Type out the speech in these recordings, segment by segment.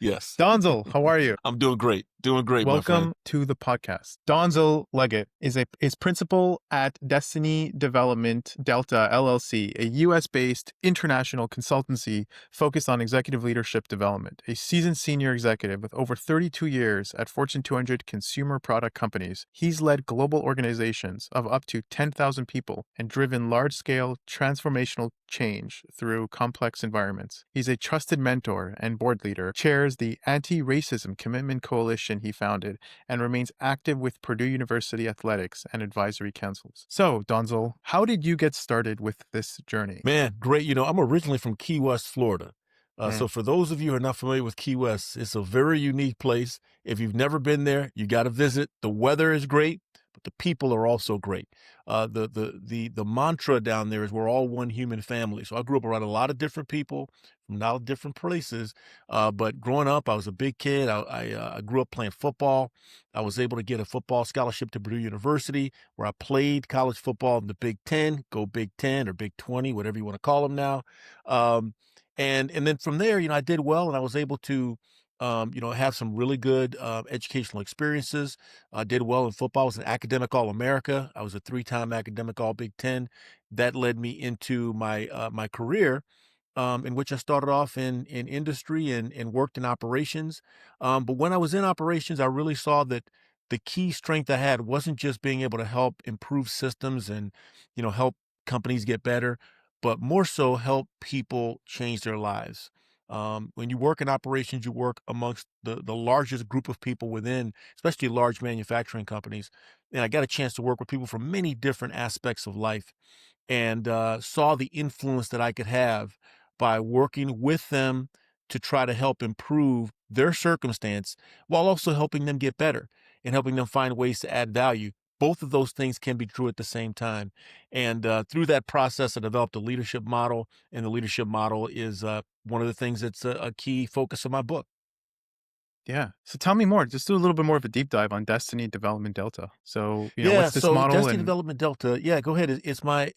Yes. Donzel, how are you? I'm doing great. Doing great, my friend. Welcome to the podcast. Donzel Leggett is principal at Destiny Development Delta LLC, a US-based international consultancy focused on executive leadership development. A seasoned senior executive with over 32 years at Fortune 200 consumer product companies, he's led global organizations of up to 10,000 people and driven large-scale transformational change through complex environments. He's a trusted mentor and board leader, chairs the Anti-Racism Commitment Coalition he founded, and remains active with Purdue University athletics and advisory councils. So, Donzel, how did you get started with this journey? Man, great. I'm originally from Key West, Florida. Mm, So for those of you who are not familiar with Key West, it's a very unique place. If you've never been there, you got to visit. The weather is great, but the people are also great. The mantra down there is we're all one human family. So I grew up around a lot of different people from a lot of different places. But growing up, I was a big kid. I grew up playing football. I was able to get a football scholarship to Purdue University, where I played college football in the Big Ten, go Big Ten or Big 20, whatever you want to call them now. Um, and then from there, I did well, and I was able to, have some really good educational experiences. I did well in football. I was an academic All-America. I was a three-time academic All Big Ten. That led me into my career, in which I started off in industry and worked in operations. But when I was in operations, I really saw that the key strength I had wasn't just being able to help improve systems and, help companies get better, but more so help people change their lives. When you work in operations, you work amongst the largest group of people within, especially large manufacturing companies. And I got a chance to work with people from many different aspects of life and saw the influence that I could have by working with them to try to help improve their circumstance while also helping them get better and helping them find ways to add value. Both of those things can be true at the same time. And through that process, I developed a leadership model, and the leadership model is one of the things that's a key focus of my book. yeah. So tell me more. Just do a little bit more of a deep dive on Destiny Development Delta. So, Yeah, what's this so model Destiny and Development Delta, yeah, go ahead. It's my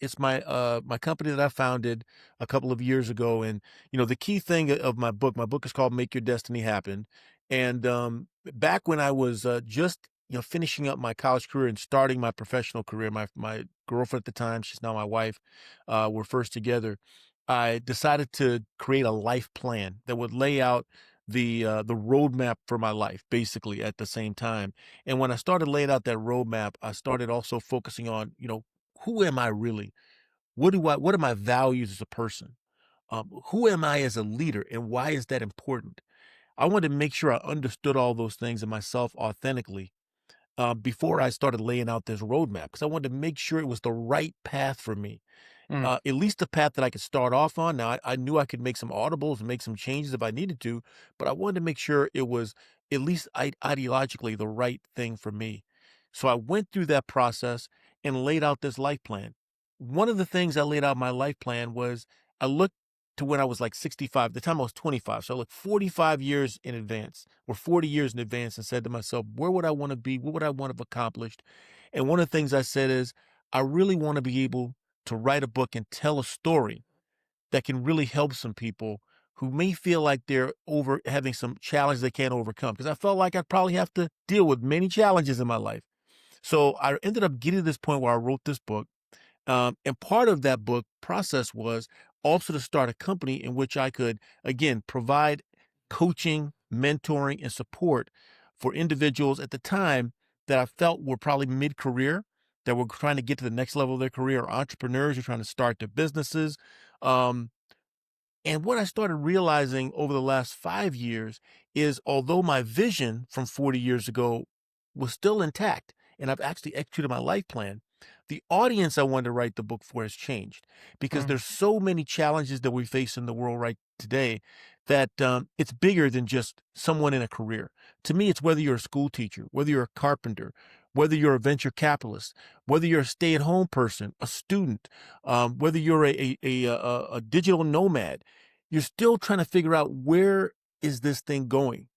company that I founded a couple of years ago, and the key thing of my book is called Make Your Destiny Happen. And back when I was just finishing up my college career and starting my professional career, my girlfriend at the time, she's now my wife, we're first together. I decided to create a life plan that would lay out the roadmap for my life, basically at the same time. And when I started laying out that roadmap, I started also focusing on, who am I really? What are my values as a person? Who am I as a leader, and why is that important? I wanted to make sure I understood all those things in myself authentically before I started laying out this roadmap, because I wanted to make sure it was the right path for me, mm, at least the path that I could start off on. Now, I knew I could make some audibles and make some changes if I needed to, but I wanted to make sure it was at least ideologically the right thing for me. So I went through that process and laid out this life plan. One of the things I laid out in my life plan was I looked to when I was like 65, the time I was 25. So I looked 45 years in advance or 40 years in advance and said to myself, where would I want to be? What would I want to have accomplished? And one of the things I said is, I really want to be able to write a book and tell a story that can really help some people who may feel like they're over having some challenge they can't overcome. Because I felt like I'd probably have to deal with many challenges in my life. So I ended up getting to this point where I wrote this book. And part of that book process was also to start a company in which I could, again, provide coaching, mentoring, and support for individuals at the time that I felt were probably mid career, that were trying to get to the next level of their career, or entrepreneurs who are trying to start their businesses. Um, and what I started realizing over the last 5 years is although my vision from 40 years ago was still intact, and I've actually executed my life plan, the audience I wanted to write the book for has changed because mm, there's so many challenges that we face in the world right today that it's bigger than just someone in a career. To me, it's whether you're a school teacher, whether you're a carpenter, whether you're a venture capitalist, whether you're a stay-at-home person, a student, whether you're a digital nomad, you're still trying to figure out where is this thing going?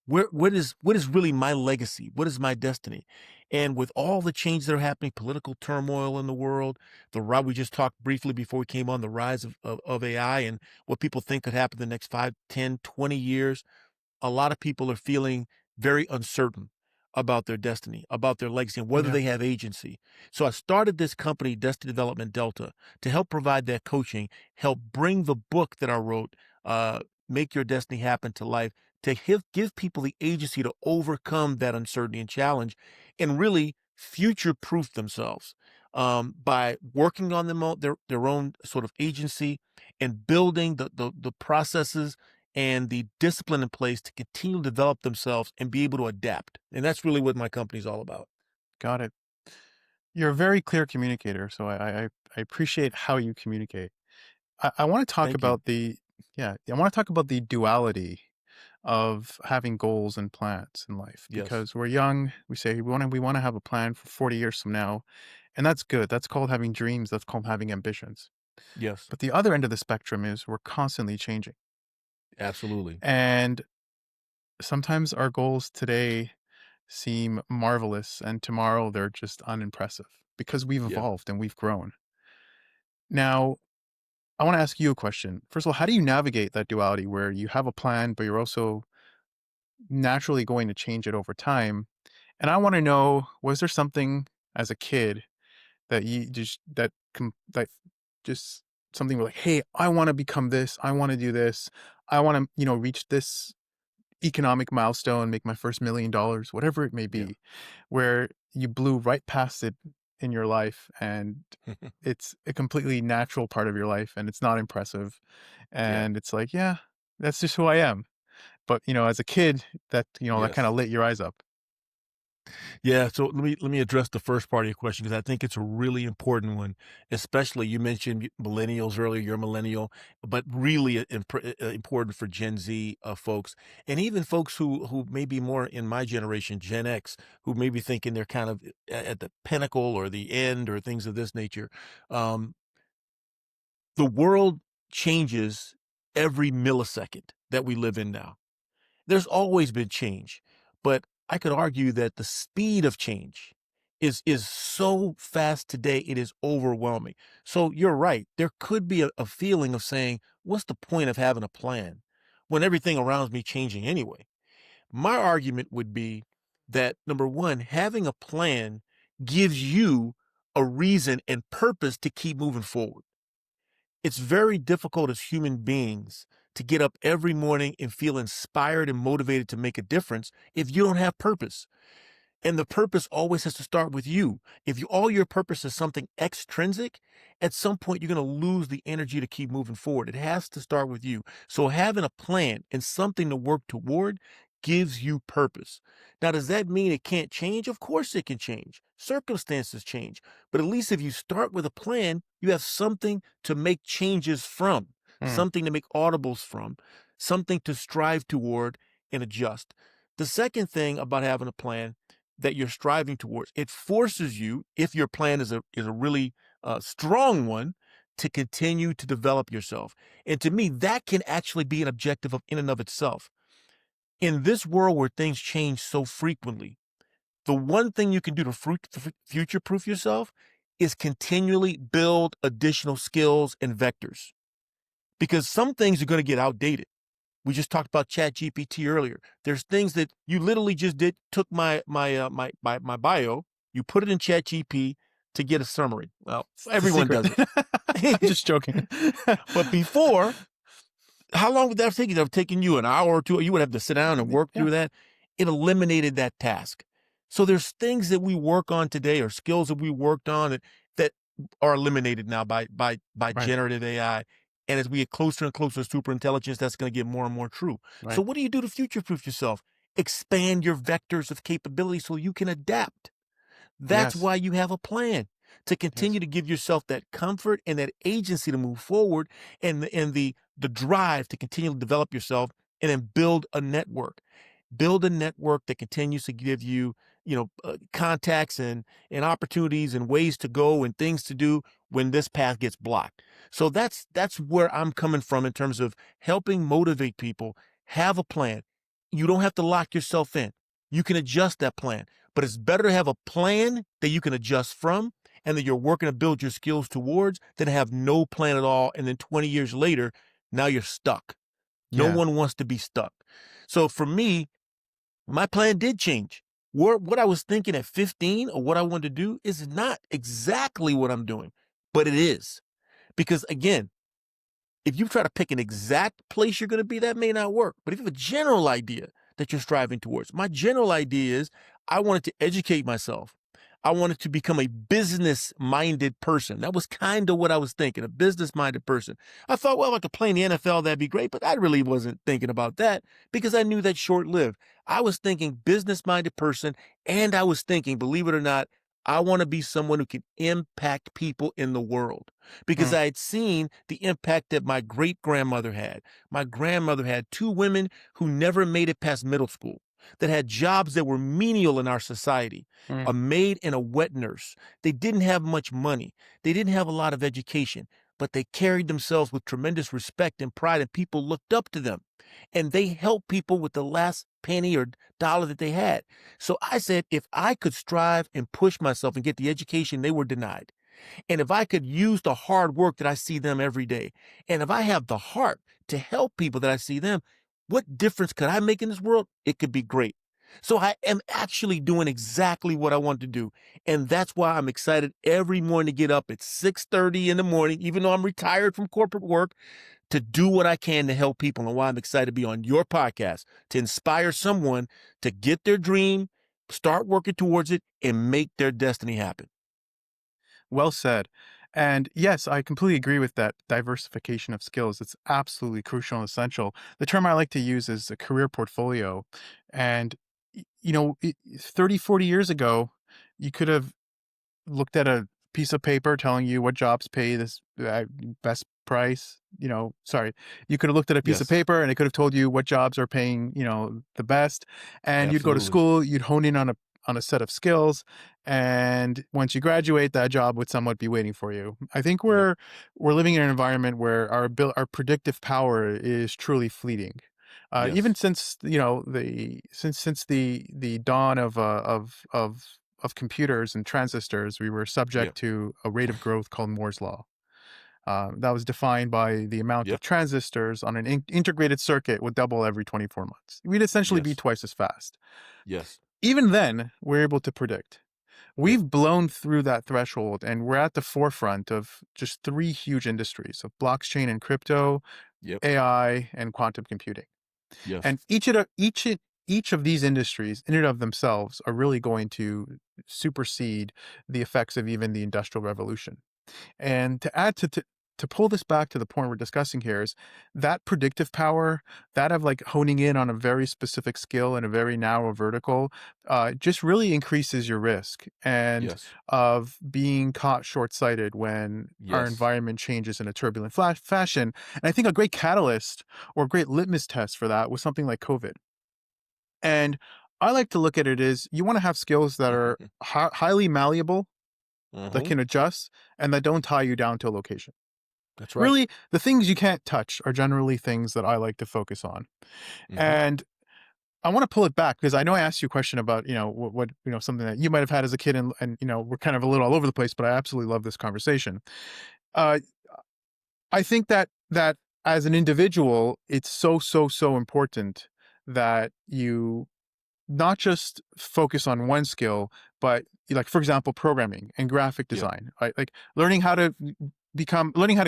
What is really my legacy? What is my destiny? And with all the changes that are happening, political turmoil in the world, we just talked briefly before we came on the rise of AI and what people think could happen in the next 5, 10, 20 years. a lot of people are feeling very uncertain about their destiny, about their legacy, and whether Yeah. they have agency. So I started this company, Destiny Development Delta, to help provide that coaching, help bring the book that I wrote, Make Your Destiny Happen to life, to give people the agency to overcome that uncertainty and challenge and really future proof themselves by working on their own sort of agency and building the processes and the discipline in place to continue to develop themselves and be able to adapt. And that's really what my company's all about. Got it. You're a very clear communicator, so I appreciate how you communicate. I want to talk Thank you. about the yeah, I want to talk about the duality of having goals and plans in life Yes. because we're young. We say we want to have a plan for 40 years from now, and that's good. That's called having dreams. That's called having ambitions. Yes. But the other end of the spectrum is we're constantly changing. Absolutely. And sometimes our goals today seem marvelous and tomorrow they're just unimpressive because we've Yeah. evolved and we've grown. Now, I want to ask you a question. First of all, how do you navigate that duality where you have a plan, but you're also naturally going to change it over time? And I want to know, was there something as a kid that you just that just something like, hey, I want to become this, I want to do this, I want to, reach this economic milestone, make my first $1 million, whatever it may Yeah. be, where you blew right past it in your life and it's a completely natural part of your life and it's not impressive. Yeah. And it's like, yeah, that's just who I am. But, as a kid, that kind of Yes. lit your eyes up. Yeah, so let me address the first part of your question because I think it's a really important one, especially you mentioned millennials earlier, you're a millennial, but really important for Gen Z folks, and even folks who may be more in my generation, Gen X, who may be thinking they're kind of at the pinnacle or the end or things of this nature. Um, the world changes every millisecond that we live in now. There's always been change, but I could argue that the speed of change is so fast today, it is overwhelming. So you're right. There could be a feeling of saying, what's the point of having a plan when everything around me changing anyway? My argument would be that number one, having a plan gives you a reason and purpose to keep moving forward. It's very difficult as human beings to get up every morning and feel inspired and motivated to make a difference if you don't have purpose. And the purpose always has to start with you. If all your purpose is something extrinsic, at some point you're going to lose the energy to keep moving forward. It has to start with you. So having a plan and something to work toward gives you purpose. Now, does that mean it can't change? Of course it can change. Circumstances change. But at least if you start with a plan, you have something to make changes from, Mm, something to make audibles from, something to strive toward and adjust. The second thing about having a plan that you're striving towards. It forces you, if your plan is a really strong one, to continue to develop yourself. And to me, that can actually be an objective of in and of itself. In this world where things change so frequently, the one thing you can do to future proof yourself is continually build additional skills and vectors because some things are going to get outdated. We just talked about Chat GPT earlier. There's things that you literally just took my bio, you put it in Chat GP to get a summary. Well, it's a everyone secret. does I'm it. just joking. But before, how long would that have taken? It would have taken you an hour or two. You would have to sit down and work Yeah. through that. It eliminated that task. So there's things that we work on today or skills that we worked on that are eliminated now by Right. generative AI. And as we get closer and closer to super intelligence, that's going to get more and more true. So Right. what do you do to future proof yourself? Expand your vectors of capability so you can adapt. That's Yes. why you have a plan to Yes. continue to give yourself that comfort and that agency to move forward and the drive to continue to develop yourself and then build a network. Build a network that continues to give you, contacts and opportunities and ways to go and things to do when this path gets blocked. So that's where I'm coming from in terms of helping motivate people. Have a plan. You don't have to lock yourself in. You can adjust that plan, but it's better to have a plan that you can adjust from and that you're working to build your skills towards than have no plan at all. And then 20 years later, now you're stuck. No Yeah. one wants to be stuck. So for me, my plan did change. What I was thinking at 15 or what I wanted to do is not exactly what I'm doing, but it is. Because again, if you try to pick an exact place you're going to be, that may not work. But if you have a general idea that you're striving towards, my general idea is I wanted to educate myself. I wanted to become a business minded person. That was kind of what I was thinking, a business minded person. I thought, well, if I could play in the NFL, that'd be great. But I really wasn't thinking about that because I knew that's short lived. I was thinking business minded person. And I was thinking, believe it or not, I want to be someone who can impact people in the world because Mm, I had seen the impact that my great grandmother had. My grandmother had two women who never made it past middle school, that had jobs that were menial in our society, mm, a maid and a wet nurse. They didn't have much money, they didn't have a lot of education, but they carried themselves with tremendous respect and pride, and people looked up to them. And they helped people with the last penny or dollar that they had. So I said, if I could strive and push myself and get the education they were denied, and if I could use the hard work that I see them every day, and if I have the heart to help people that I see them, what difference could I make in this world? It could be great. So I am actually doing exactly what I want to do. And that's why I'm excited every morning to get up at 6:30 in the morning, even though I'm retired from corporate work, to do what I can to help people, and why I'm excited to be on your podcast to inspire someone to get their dream, start working towards it, and make their destiny happen. well said. And yes, I completely agree with that diversification of skills. It's absolutely crucial and essential. The term I like to use is a career portfolio. And, 30, 40 years ago, you could have looked at a piece of paper telling you what jobs pay this best price. Sorry, you could have looked at a piece of Yes, paper and it could have told you what jobs are paying, the best. And you'd go to absolutely. school, you'd hone in on a set of skills, and once you graduate, that job would somewhat be waiting for you. I think Yep. we're living in an environment where our predictive power is truly fleeting. Even Yes. since the dawn of computers and transistors, we were subject Yep. to a rate of growth called Moore's law. That was defined by the amount of Yep. transistors on an integrated circuit would double every 24 months. We'd essentially be Yes. twice as fast. Yes. Even then, we're able to predict. Yep. We've blown through that threshold and we're at the forefront of just three huge industries of blockchain and crypto, Yep. AI, and quantum computing. Yes. And each of these industries, in and of themselves, are really going to supersede the effects of even the Industrial Revolution. And to pull this back to the point we're discussing here is that predictive power, that of like honing in on a very specific skill in a very narrow vertical, just really increases your risk and Yes. of being caught short-sighted when our Yes. environment changes in a turbulent fashion. And I think a great catalyst or a great litmus test for that was something like COVID. And I like to look at it as you want to have skills that are highly malleable, that Hmm. can adjust, and that don't tie you down to a location. That's right. Really, the things you can't touch are generally things that I like to focus on. Hmm. And I want to pull it back because I know I asked you a question about, something that you might have had as a kid and we're kind of a little all over the place, but I absolutely love this conversation. Uh, I think that as an individual, it's so, so, so important that you not just focus on one skill, but like, for example, programming and graphic Yep. design, right? Like learning how to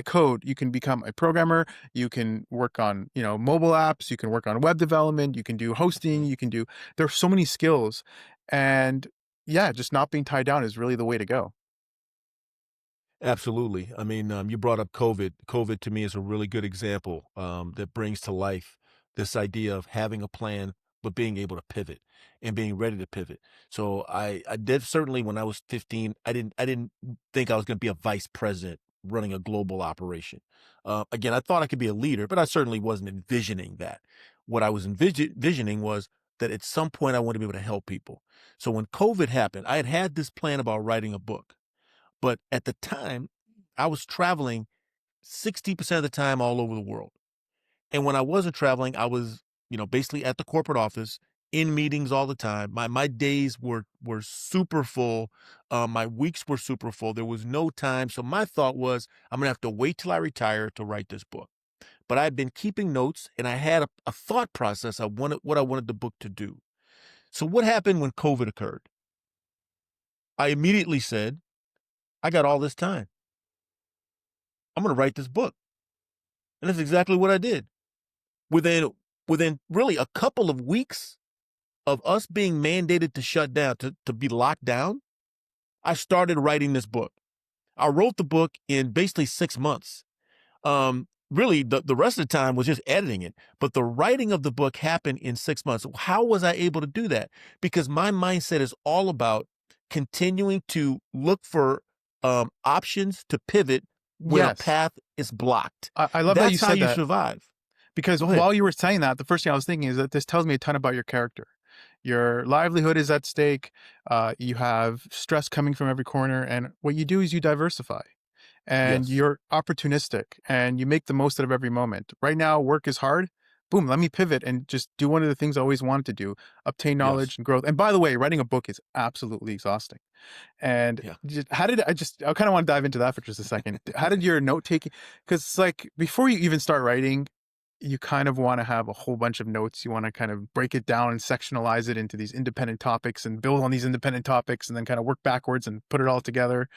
code. You can become a programmer. You can work on, mobile apps. You can work on web development. You can do hosting. Mhm. There's so many skills. And yeah, just not being tied down is really the way to go. Absolutely. I mean, you brought up COVID. COVID to me is a really good example that brings to life this idea of having a plan, but being able to pivot and being ready to pivot. So I did certainly when I was 15, I didn't think I was going to be a vice president running a global operation. Again, I thought I could be a leader, but I certainly wasn't envisioning that. What I was envisioning was that at some point I want to be able to help people. So when COVID happened, I had this plan about writing a book. But at the time, I was traveling 60% of the time all over the world. And when I wasn't traveling, I was, basically at the corporate office in meetings all the time. My days were super full. My weeks were super full. There was no time. So my thought was, I'm gonna have to wait till I retire to write this book. but I'd been keeping notes and I had a thought process. What I wanted the book to do. So what happened when COVID occurred? I immediately said, I got all this time. I'm going to write this book. And that's exactly what I did. Within within really a couple of weeks of us being mandated to shut down, to be locked down, I started writing this book. I wrote the book in basically 6 months. Really, the rest of the time was just editing it. But the writing of the book happened in 6 months. How was I able to do that? Because my mindset is all about continuing to look for options to pivot when a Yes. path is blocked. I love that you That's how said you that, survive. because Go ahead. while you were saying that, the first thing I was thinking is that this tells me a ton about your character. Your livelihood is at stake. You have stress coming from every corner. And what you do is you diversify, and Yes. you're opportunistic, and you make the most out of every moment. Right now, work is hard. Boom, let me pivot and just do one of the things I always wanted to do, obtain Yes. knowledge and growth. And by the way, writing a book is absolutely exhausting. And Yeah. I kind of want to dive into that for just a second. How did your note taking, because it's like before you even start writing, you kind of want to have a whole bunch of notes. You want to kind of break it down and sectionalize it into these independent topics and build on these independent topics and then kind of work backwards and put it all together.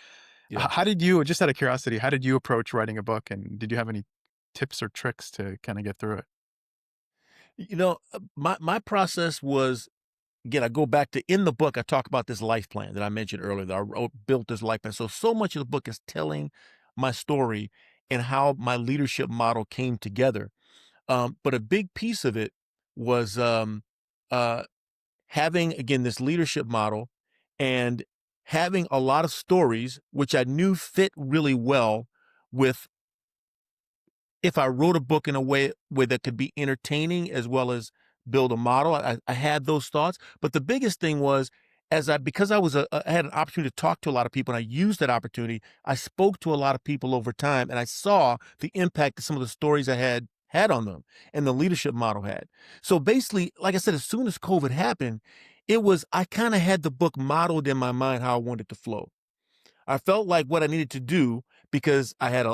Yeah. How did you, just out of curiosity, how did you approach writing a book, and did you have any tips or tricks to kind of get through it? My process was, again, I go back to, in the book, I talk about this life plan that I mentioned earlier, that I built this life plan. So much of the book is telling my story and how my leadership model came together. But a big piece of it was uh, having, again, this leadership model and having a lot of stories, which I knew fit really well with, if I wrote a book in a way where that could be entertaining as well as build a model. I had those thoughts, but the biggest thing was, because I had an opportunity to talk to a lot of people and I used that opportunity. I spoke to a lot of people over time and I saw the impact that some of the stories I had on them and the leadership model had. So basically, like I said, as soon as COVID happened, I kind of had the book modeled in my mind how I wanted it to flow. I felt like what I needed to do, because I had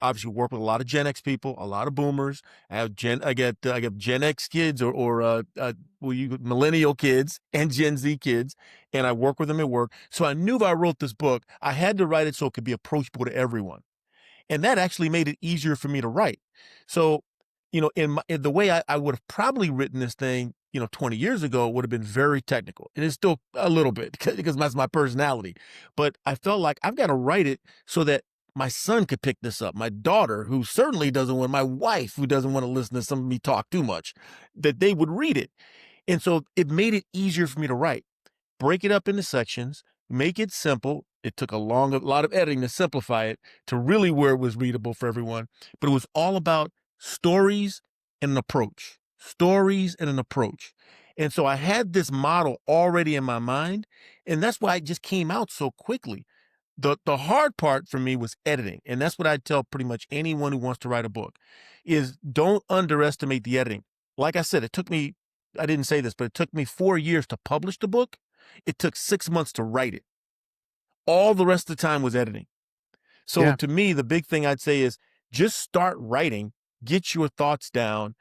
obviously worked with a lot of Gen X people, a lot of boomers. I get Gen X kids, millennial kids and Gen Z kids, and I work with them at work. So I knew if I wrote this book, I had to write it so it could be approachable to everyone. And that actually made it easier for me to write. So, in the way I would have probably written this thing, 20 years ago, would have been very technical. And it's still a little bit because that's my personality. But I felt like I've got to write it so that my son could pick this up. My daughter, who certainly doesn't want, my wife, who doesn't want to listen to some of me talk too much, that they would read it. And so it made it easier for me to write. Break it up into sections, make it simple. It took a lot of editing to simplify it to really where it was readable for everyone. But it was all about stories and an approach, stories and an approach. And so I had this model already in my mind, and that's why it just came out so quickly. The hard part for me was editing, and that's what I tell pretty much anyone who wants to write a book, is don't underestimate the editing. Like I said, I didn't say this, but it took me 4 years to publish the book. It took 6 months to write it. All the rest of the time was editing. So Yeah. to me, the big thing I'd say is just start writing, get your thoughts down,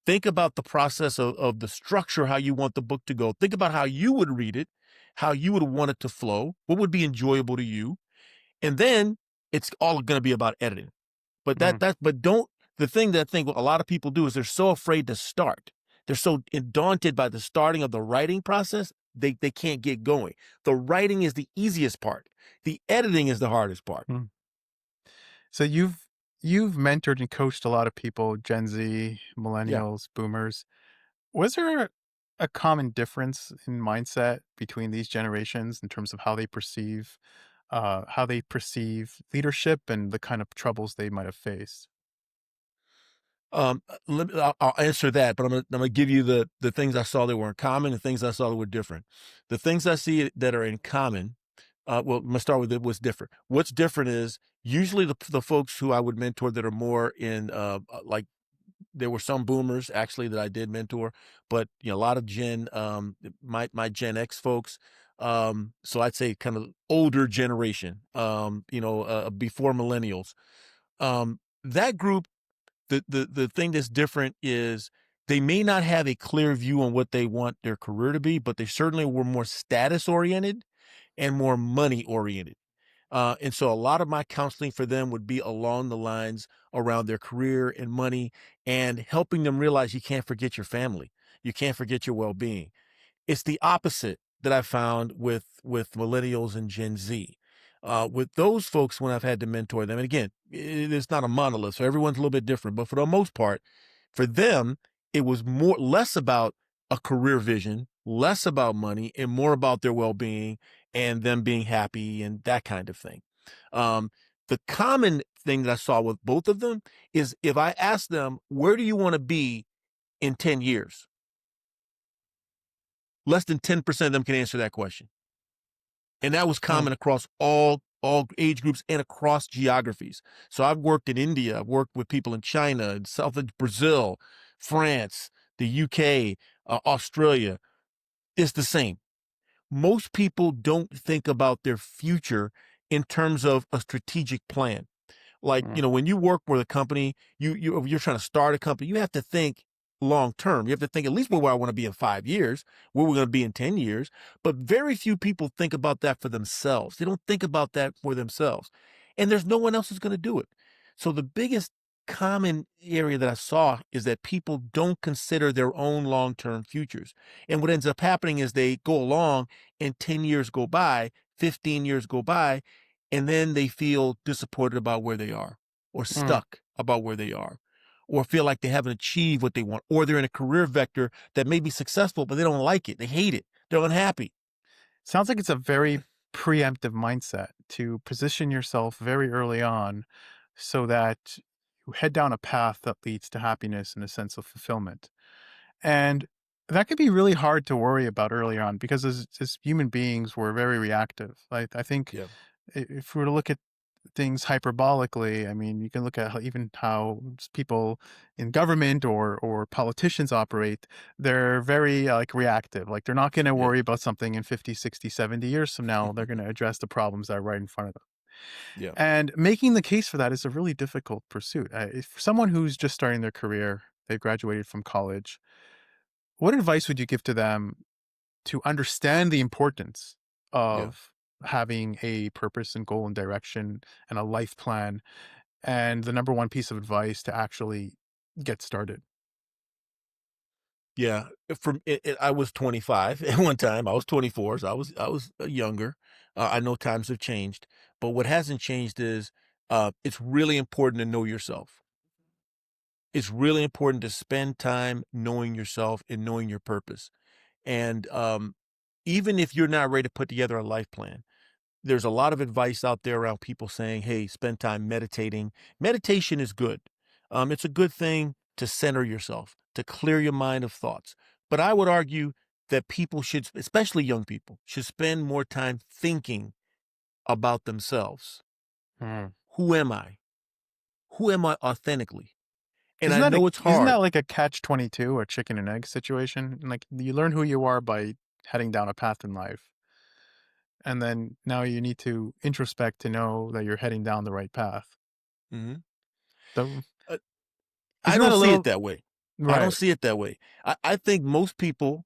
think about the process of the structure, how you want the book to go. Think about how you would read it, how you would want it to flow, what would be enjoyable to you. And then it's all going to be about editing. But Mhm. the thing that I think a lot of people do is they're so afraid to start. They're so daunted by the starting of the writing process, they can't get going. The writing is the easiest part. The editing is the hardest part. Mm. So you've mentored and coached a lot of people, Gen Z, Yeah. millennials, boomers. Was there a common difference in mindset between these generations in terms of how they perceive leadership and the kind of troubles they might have faced? I'll answer that, but I'm gonna give you the things I saw that were in common, and things I saw that were different. The things I see that are in common, well, I'm gonna start with what's different. What's different is usually the folks who I would mentor that are more in, like, there were some boomers actually that I did mentor, but a lot of my Gen X folks. So I'd say kind of older generation, before millennials. That group, The thing that's different is they may not have a clear view on what they want their career to be, but they certainly were more status oriented and more money oriented. And so a lot of my counseling for them would be along the lines around their career and money and helping them realize you can't forget your family. You can't forget your well-being. It's the opposite that I found with millennials and Gen Z. With those folks, when I've had to mentor them, and again, it's not a monolith, so everyone's a little bit different. But for the most part, for them, it was less about a career vision, less about money, and more about their well-being and them being happy and that kind of thing. Um, the common thing that I saw with both of them is if I asked them, "Where do you want to be in 10 years?" Less than 10% of them can answer that question. And that was Hmm. common across all age groups and across geographies. So I've worked in India, I've worked with people in China, in South of Brazil, France, the UK, Australia. It's the same. Most people don't think about their future in terms of a strategic plan. Like, Hmm. when you work with a company, you're trying to start a company, you have to think long term. You have to think at least where I want to be in 5 years, where we're going to be in 10 years. But very few people think about that for themselves. They don't think about that for themselves. And there's no one else who's going to do it. So the biggest common area that I saw is that people don't consider their own long-term futures. And what ends up happening is they go along and 10 years go by, 15 years go by, and then they feel disappointed about where they are or Hmm. stuck about where they are or feel like they haven't achieved what they want or they're in a career vector that may be successful, but they don't like it. They hate it. They're unhappy. Sounds like it's a very preemptive mindset to position yourself very early on so that you head down a path that leads to happiness and a sense of fulfillment. And that could be really hard to worry about early on because as human beings, we're very reactive. I think Yeah. if we were to look at things hyperbolically, I mean, you can look at even how people in government or politicians operate. They're very like reactive. Like they're not going to Yeah. worry about something in 50, 60, 70 years from now. They're going to address the problems that are right in front of them. Yeah. And making the case for that is a really difficult pursuit. If someone who's just starting their career, they've graduated from college, what advice would you give to them to understand the importance Yeah. of having a purpose and goal and direction and a life plan, and the number one piece of advice to actually get started? Yeah. I was 25 at one time. I was 24, so I was younger. I know times have changed, but what hasn't changed is it's really important to know yourself. It's really important to spend time knowing yourself and knowing your purpose. And even if you're not ready to put together a life plan, there's a lot of advice out there around people saying, hey, spend time meditating. Meditation is good. It's a good thing to center yourself, to clear your mind of thoughts. But I would argue that people should, especially young people, should spend more time thinking about themselves. Hmm. Who am I? Who am I authentically? And I know it's Isn't that hard. like a catch 22 or chicken and egg situation? Like you learn who you are by heading down a path in life. And then now you need to introspect to know that you're heading down the right path. Mhm. The, Uh, I isn't that don't a see it little that way. I don't right? see it that way. I think most people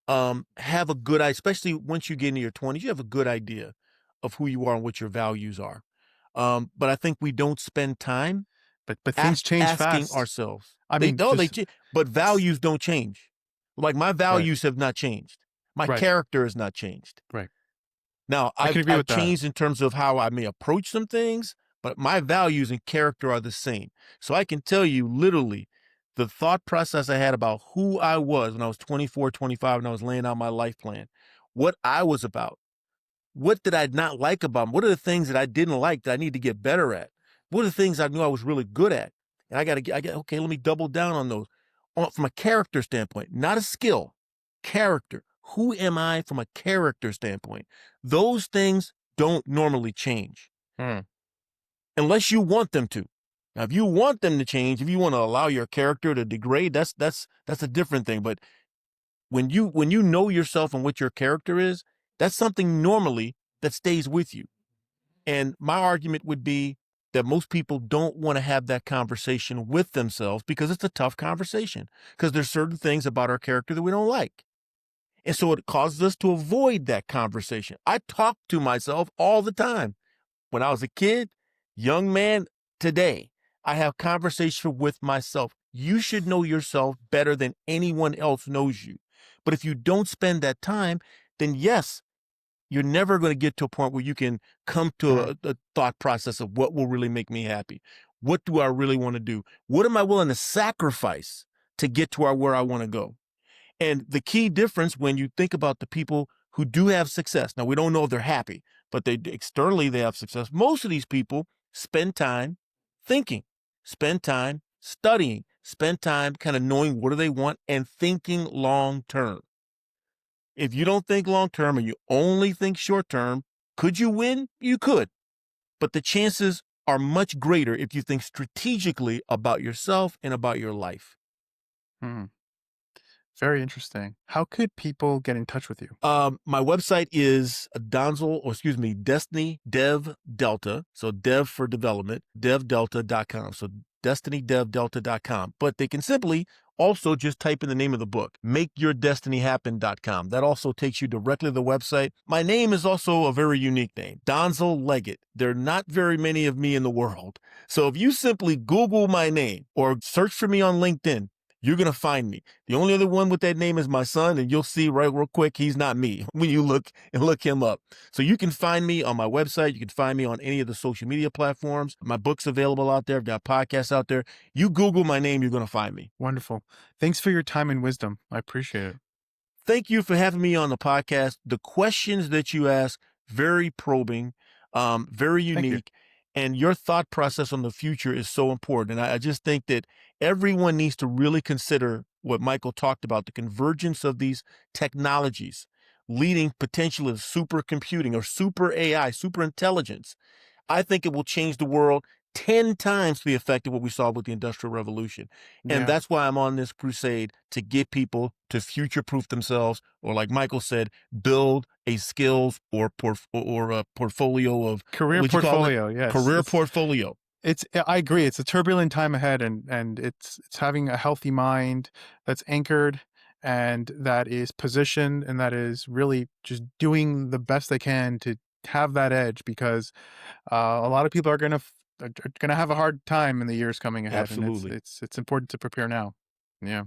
have a good idea, especially once you get into your 20s, you have a good idea of who you are and what your values are. But I think we don't spend time But things change asking fast. ourselves. I They mean, no, they just ch- but s- values don't change. Like my right, values have not changed. My right, character has not changed. right. Now, I I've can agree I've with that. changed in terms of how I may approach some things, but my values and character are the same. So I can tell you literally the thought process I had about who I was when I was 24, 25, and I was laying out my life plan, what I was about. What did I not like about him? What are the things that I didn't like that I need to get better at? What are the things I knew I was really good at? And okay, let me double down on those. From a character standpoint, not a skill, character. Who am I from a character standpoint? Those things don't normally change Hmm. unless you want them to. Now, if you want them to change, if you want to allow your character to degrade, that's a different thing. But when you know yourself and what your character is, that's something normally that stays with you. And my argument would be that most people don't want to have that conversation with themselves because it's a tough conversation because there's certain things about our character that we don't like. And so it causes us to avoid that conversation. I talk to myself all the time. When I was a kid, young man, today, I have conversation with myself. You should know yourself better than anyone else knows you. But if you don't spend that time, then yes, you're never going to get to a point where you can come to Mhm. a thought process of what will really make me happy. What do I really want to do? What am I willing to sacrifice to get to where I want to go? And the key difference when you think about the people who do have success, now we don't know if they're happy, but they externally they have success. Most of these people spend time thinking, spend time studying, spend time kind of knowing what do they want and thinking long term. If you don't think long term and you only think short term, could you win? You could, but the chances are much greater if you think strategically about yourself and about your life. Mhm. Very interesting. How could people get in touch with you? My website is Donzel, or excuse me, Destiny Dev Delta. So dev for development, devdelta.com. So destinydevdelta.com. But they can simply also just type in the name of the book, makeyourdestinyhappen.com. That also takes you directly to the website. My name is also a very unique name, Donzel Leggett. There are not very many of me in the world. So if you simply Google my name or search for me on LinkedIn, you're going to find me. The only other one with that name is my son, and you'll see right real quick, he's not me when you look him up. So you can find me on my website. You can find me on any of the social media platforms. My book's available out there. I've got podcasts out there. You Google my name, you're going to find me. Wonderful. Thanks for your time and wisdom. I appreciate it. Thank you for having me on the podcast. The questions that you ask, very probing, very Thank you. unique, and your thought process on the future is so important. And I just think that everyone needs to really consider what Michael talked about, the convergence of these technologies leading potentially to supercomputing or super AI, super intelligence. I think it will change the world 10 times to the effect of what we saw with the Industrial Revolution. And Yeah. that's why I'm on this crusade to get people to future proof themselves, or like Michael said, build a skills or a portfolio of, what Career would you call it? portfolio. Yes. Career portfolio. It's I agree. It's a turbulent time ahead, and it's having a healthy mind that's anchored and that is positioned and that is really just doing the best they can to have that edge because a lot of people are gonna have a hard time in the years coming ahead, and Absolutely. it's important to prepare now. Yeah.